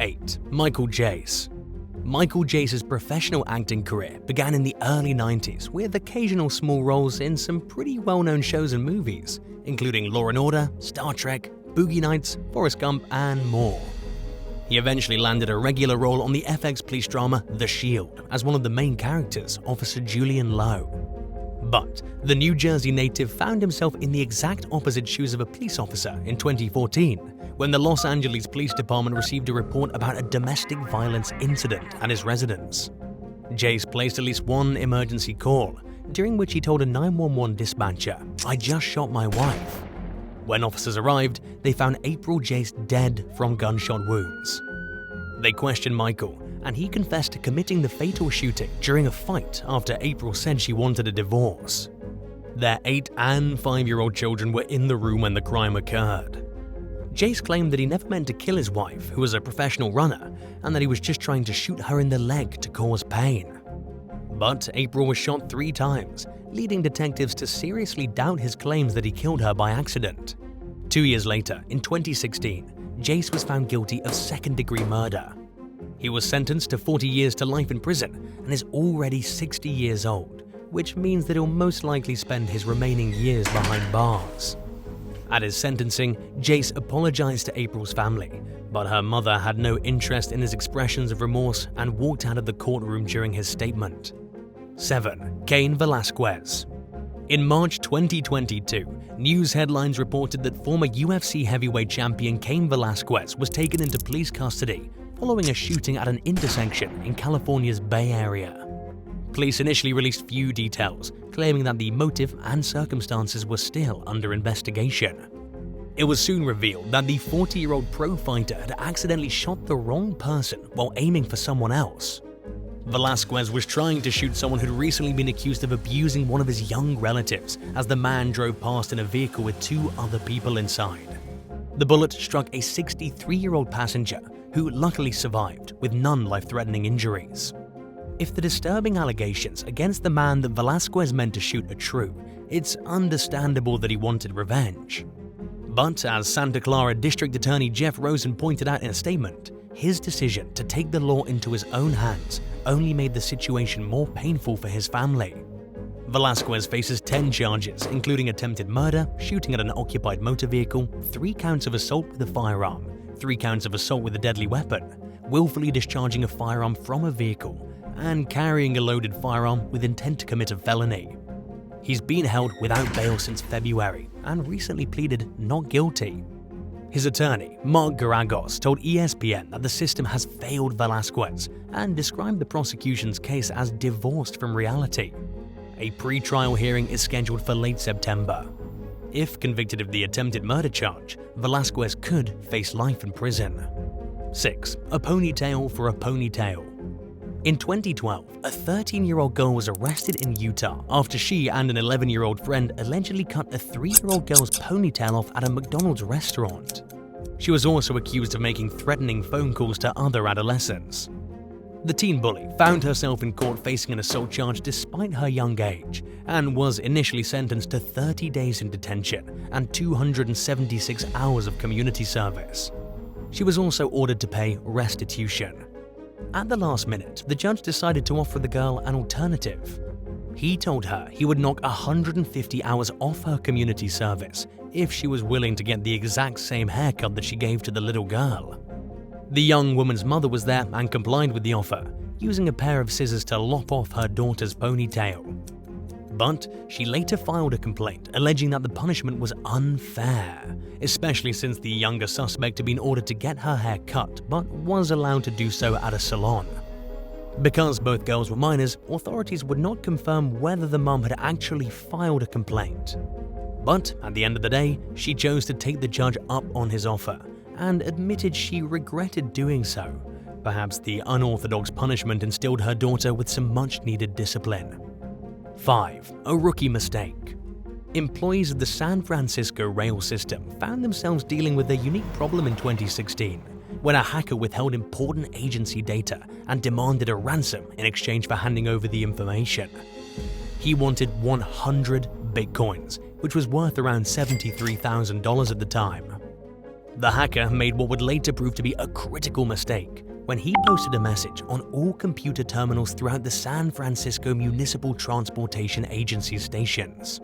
8. Michael Jace. Michael Jace's professional acting career began in the early 90s with occasional small roles in some pretty well-known shows and movies, including Law & Order, Star Trek, Boogie Nights, Forrest Gump, and more. He eventually landed a regular role on the FX police drama The Shield as one of the main characters, Officer Julian Lowe. But the New Jersey native found himself in the exact opposite shoes of a police officer in 2014, when the Los Angeles Police Department received a report about a domestic violence incident at his residence. Jace placed at least one emergency call, during which he told a 911 dispatcher, "I just shot my wife." When officers arrived, they found April Jace dead from gunshot wounds. They questioned Michael, and he confessed to committing the fatal shooting during a fight after April said she wanted a divorce. Their 8- and 5-year-old children were in the room when the crime occurred. Jace claimed that he never meant to kill his wife, who was a professional runner, and that he was just trying to shoot her in the leg to cause pain. But April was shot 3 times, leading detectives to seriously doubt his claims that he killed her by accident. 2 years later, in 2016, Jace was found guilty of second-degree murder. He was sentenced to 40 years to life in prison and is already 60 years old, which means that he'll most likely spend his remaining years behind bars. At his sentencing, Jace apologized to April's family, but her mother had no interest in his expressions of remorse and walked out of the courtroom during his statement. 7. Cain Velasquez. In March 2022, news headlines reported that former UFC heavyweight champion Cain Velasquez was taken into police custody following a shooting at an intersection in California's Bay Area. Police initially released few details, claiming that the motive and circumstances were still under investigation. It was soon revealed that the 40-year-old pro fighter had accidentally shot the wrong person while aiming for someone else. Velasquez was trying to shoot someone who'd recently been accused of abusing one of his young relatives as the man drove past in a vehicle with 2 other people inside. The bullet struck a 63-year-old passenger who luckily survived with none life-threatening injuries. If the disturbing allegations against the man that Velasquez meant to shoot are true, it's understandable that he wanted revenge. But as Santa Clara District Attorney Jeff Rosen pointed out in a statement, his decision to take the law into his own hands only made the situation more painful for his family. Velasquez faces 10 charges, including attempted murder, shooting at an occupied motor vehicle, 3 counts of assault with a firearm, 3 counts of assault with a deadly weapon, willfully discharging a firearm from a vehicle, and carrying a loaded firearm with intent to commit a felony. He's been held without bail since February and recently pleaded not guilty. His attorney, Mark Garagos, told ESPN that the system has failed Velasquez and described the prosecution's case as divorced from reality. A pre-trial hearing is scheduled for late September. If convicted of the attempted murder charge, Velasquez could face life in prison. 6. A ponytail for a ponytail. In 2012, a 13-year-old girl was arrested in Utah after she and an 11-year-old friend allegedly cut a 3-year-old girl's ponytail off at a McDonald's restaurant. She was also accused of making threatening phone calls to other adolescents. The teen bully found herself in court facing an assault charge despite her young age and was initially sentenced to 30 days in detention and 276 hours of community service. She was also ordered to pay restitution. At the last minute, the judge decided to offer the girl an alternative. He told her he would knock 150 hours off her community service if she was willing to get the exact same haircut that she gave to the little girl. The young woman's mother was there and complied with the offer, using a pair of scissors to lop off her daughter's ponytail. But she later filed a complaint alleging that the punishment was unfair, especially since the younger suspect had been ordered to get her hair cut but was allowed to do so at a salon. Because both girls were minors, authorities would not confirm whether the mum had actually filed a complaint. But at the end of the day, she chose to take the judge up on his offer and admitted she regretted doing so. Perhaps the unorthodox punishment instilled her daughter with some much-needed discipline. 5. A rookie mistake. Employees of the San Francisco rail system found themselves dealing with a unique problem in 2016 when a hacker withheld important agency data and demanded a ransom in exchange for handing over the information. He wanted 100 bitcoins, which was worth around $73,000 at the time. The hacker made what would later prove to be a critical mistake when he posted a message on all computer terminals throughout the San Francisco Municipal Transportation Agency stations.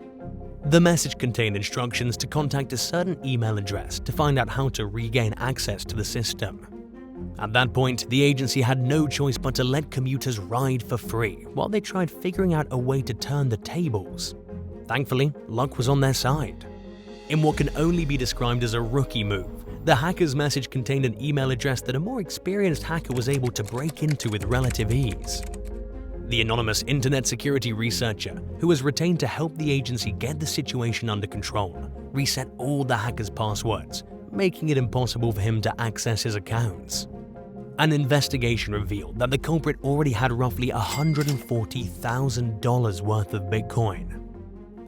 The message contained instructions to contact a certain email address to find out how to regain access to the system. At that point, the agency had no choice but to let commuters ride for free while they tried figuring out a way to turn the tables. Thankfully, luck was on their side. In what can only be described as a rookie move, the hacker's message contained an email address that a more experienced hacker was able to break into with relative ease. The anonymous internet security researcher, who was retained to help the agency get the situation under control, reset all the hacker's passwords, making it impossible for him to access his accounts. An investigation revealed that the culprit already had roughly $140,000 worth of Bitcoin.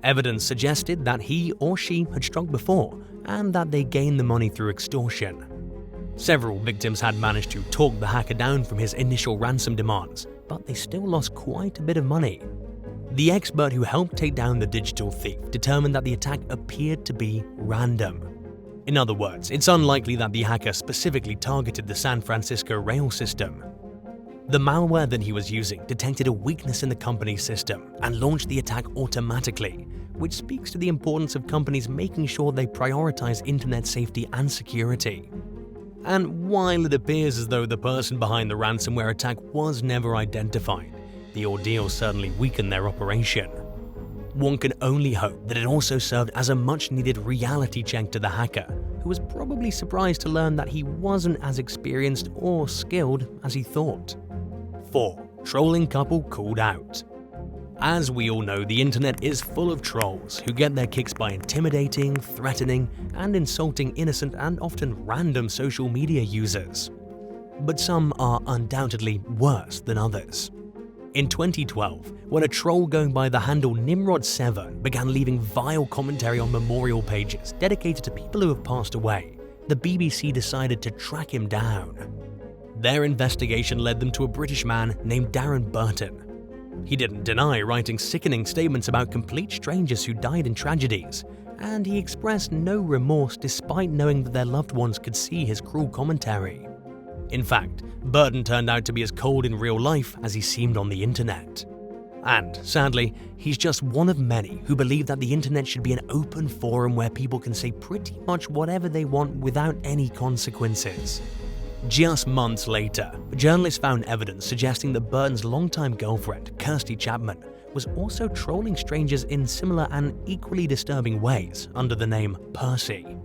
Evidence suggested that he or she had struck before and that they gained the money through extortion. Several victims had managed to talk the hacker down from his initial ransom demands, but they still lost quite a bit of money. The expert who helped take down the digital thief determined that the attack appeared to be random. In other words, it's unlikely that the hacker specifically targeted the San Francisco rail system. The malware that he was using detected a weakness in the company's system and launched the attack automatically, which speaks to the importance of companies making sure they prioritize internet safety and security. And while it appears as though the person behind the ransomware attack was never identified, the ordeal certainly weakened their operation. One can only hope that it also served as a much-needed reality check to the hacker, who was probably surprised to learn that he wasn't as experienced or skilled as he thought. 4. Trolling couple called out. As we all know, the internet is full of trolls who get their kicks by intimidating, threatening, and insulting innocent and often random social media users. But some are undoubtedly worse than others. In 2012, when a troll going by the handle Nimrod7 began leaving vile commentary on memorial pages dedicated to people who have passed away, the BBC decided to track him down. Their investigation led them to a British man named Darren Burton. He didn't deny writing sickening statements about complete strangers who died in tragedies, and he expressed no remorse despite knowing that their loved ones could see his cruel commentary. In fact, Burton turned out to be as cold in real life as he seemed on the internet. And, sadly, he's just one of many who believe that the internet should be an open forum where people can say pretty much whatever they want without any consequences. Just months later, journalists found evidence suggesting that Burton's longtime girlfriend, Kirsty Chapman, was also trolling strangers in similar and equally disturbing ways under the name Percy.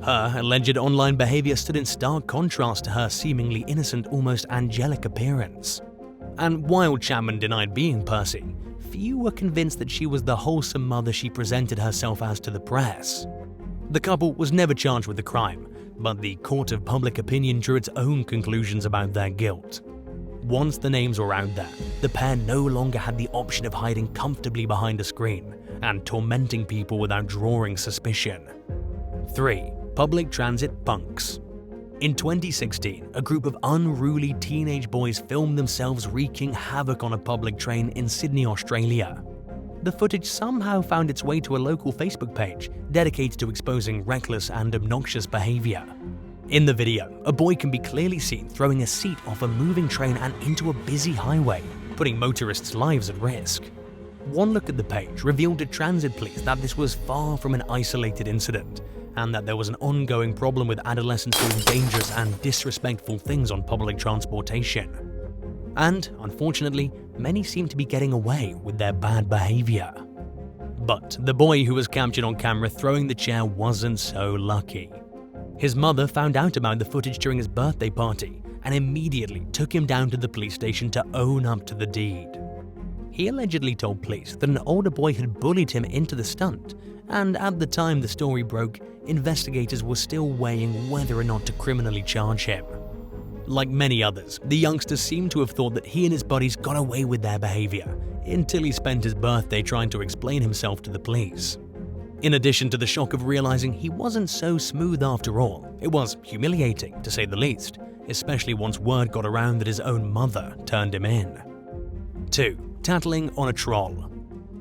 Her alleged online behavior stood in stark contrast to her seemingly innocent, almost angelic appearance. And while Chapman denied being Percy, few were convinced that she was the wholesome mother she presented herself as to the press. The couple was never charged with the crime, but the court of public opinion drew its own conclusions about their guilt. Once the names were out there, the pair no longer had the option of hiding comfortably behind a screen and tormenting people without drawing suspicion. 3. Public transit punks. In 2016, a group of unruly teenage boys filmed themselves wreaking havoc on a public train in Sydney, Australia. The footage somehow found its way to a local Facebook page dedicated to exposing reckless and obnoxious behavior. In the video, a boy can be clearly seen throwing a seat off a moving train and into a busy highway, putting motorists' lives at risk. One look at the page revealed to transit police that this was far from an isolated incident, and that there was an ongoing problem with adolescents doing dangerous and disrespectful things on public transportation. And, unfortunately, many seem to be getting away with their bad behavior. But the boy who was captured on camera throwing the chair wasn't so lucky. His mother found out about the footage during his birthday party and immediately took him down to the police station to own up to the deed. He allegedly told police that an older boy had bullied him into the stunt, and at the time the story broke, investigators were still weighing whether or not to criminally charge him. Like many others, the youngster seemed to have thought that he and his buddies got away with their behavior, until he spent his birthday trying to explain himself to the police. In addition to the shock of realizing he wasn't so smooth after all, it was humiliating to say the least, especially once word got around that his own mother turned him in. 2. Tattling on a troll.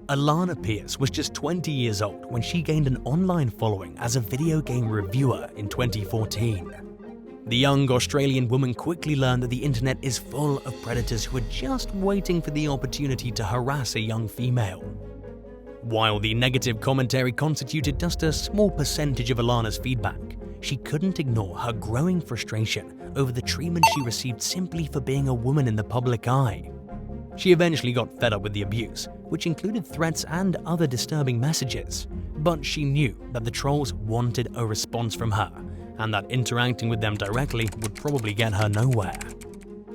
Alana Pierce was just 20 years old when she gained an online following as a video game reviewer in 2014. The young Australian woman quickly learned that the internet is full of predators who are just waiting for the opportunity to harass a young female. While the negative commentary constituted just a small percentage of Alana's feedback, she couldn't ignore her growing frustration over the treatment she received simply for being a woman in the public eye. She eventually got fed up with the abuse, which included threats and other disturbing messages, but she knew that the trolls wanted a response from her, and that interacting with them directly would probably get her nowhere.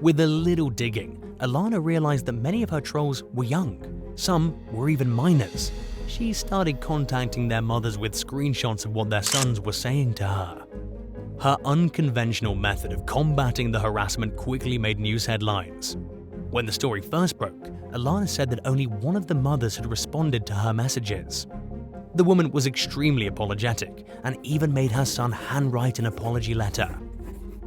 With a little digging, Alana realized that many of her trolls were young. Some were even minors. She started contacting their mothers with screenshots of what their sons were saying to her. Her unconventional method of combating the harassment quickly made news headlines. When the story first broke, Alana said that only one of the mothers had responded to her messages. The woman was extremely apologetic and even made her son handwrite an apology letter.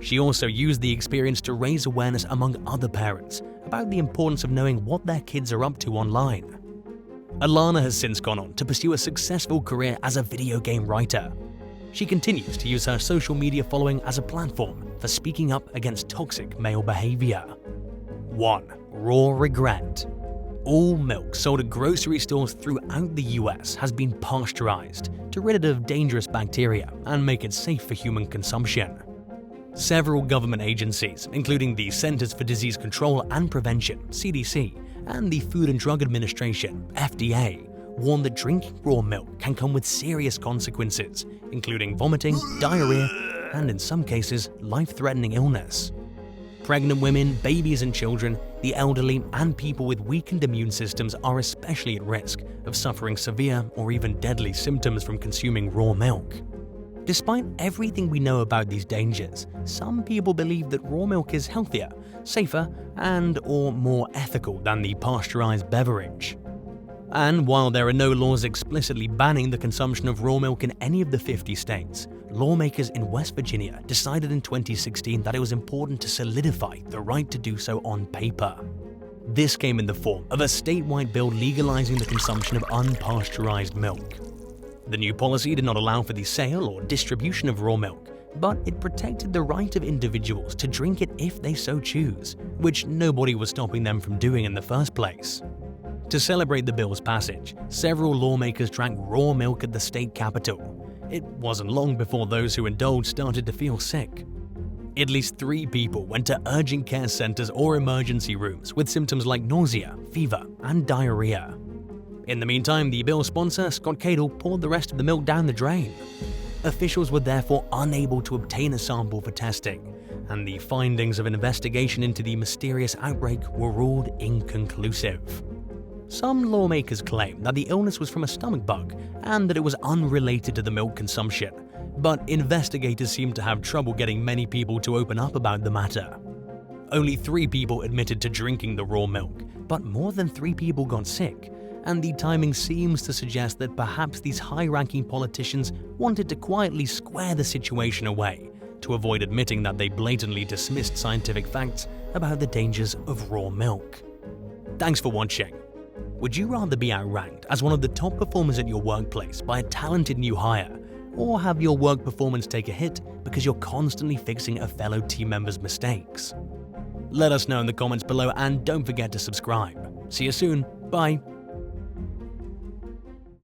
She also used the experience to raise awareness among other parents about the importance of knowing what their kids are up to online. Alana has since gone on to pursue a successful career as a video game writer. She continues to use her social media following as a platform for speaking up against toxic male behavior. 1. Raw regret. All milk sold at grocery stores throughout the US has been pasteurized to rid it of dangerous bacteria and make it safe for human consumption. Several government agencies, including the Centers for Disease Control and Prevention (CDC) and the Food and Drug Administration (FDA), warn that drinking raw milk can come with serious consequences, including vomiting, diarrhea, and in some cases, life-threatening illness. Pregnant women, babies and children, the elderly, and people with weakened immune systems are especially at risk of suffering severe or even deadly symptoms from consuming raw milk. Despite everything we know about these dangers, some people believe that raw milk is healthier, safer, and/or more ethical than the pasteurized beverage. And while there are no laws explicitly banning the consumption of raw milk in any of the 50 states, lawmakers in West Virginia decided in 2016 that it was important to solidify the right to do so on paper. This came in the form of a statewide bill legalizing the consumption of unpasteurized milk. The new policy did not allow for the sale or distribution of raw milk, but it protected the right of individuals to drink it if they so choose, which nobody was stopping them from doing in the first place. To celebrate the bill's passage, several lawmakers drank raw milk at the state capitol. It wasn't long before those who indulged started to feel sick. At least 3 people went to urgent care centers or emergency rooms with symptoms like nausea, fever, and diarrhea. In the meantime, the bill's sponsor, Scott Cadle, poured the rest of the milk down the drain. Officials were therefore unable to obtain a sample for testing, and the findings of an investigation into the mysterious outbreak were ruled inconclusive. Some lawmakers claim that the illness was from a stomach bug and that it was unrelated to the milk consumption, but investigators seem to have trouble getting many people to open up about the matter. Only 3 people admitted to drinking the raw milk, but more than 3 people got sick, and the timing seems to suggest that perhaps these high-ranking politicians wanted to quietly square the situation away to avoid admitting that they blatantly dismissed scientific facts about the dangers of raw milk. Thanks for watching. Would you rather be outranked as one of the top performers at your workplace by a talented new hire, or have your work performance take a hit because you're constantly fixing a fellow team member's mistakes? Let us know in the comments below and don't forget to subscribe. See you soon. Bye.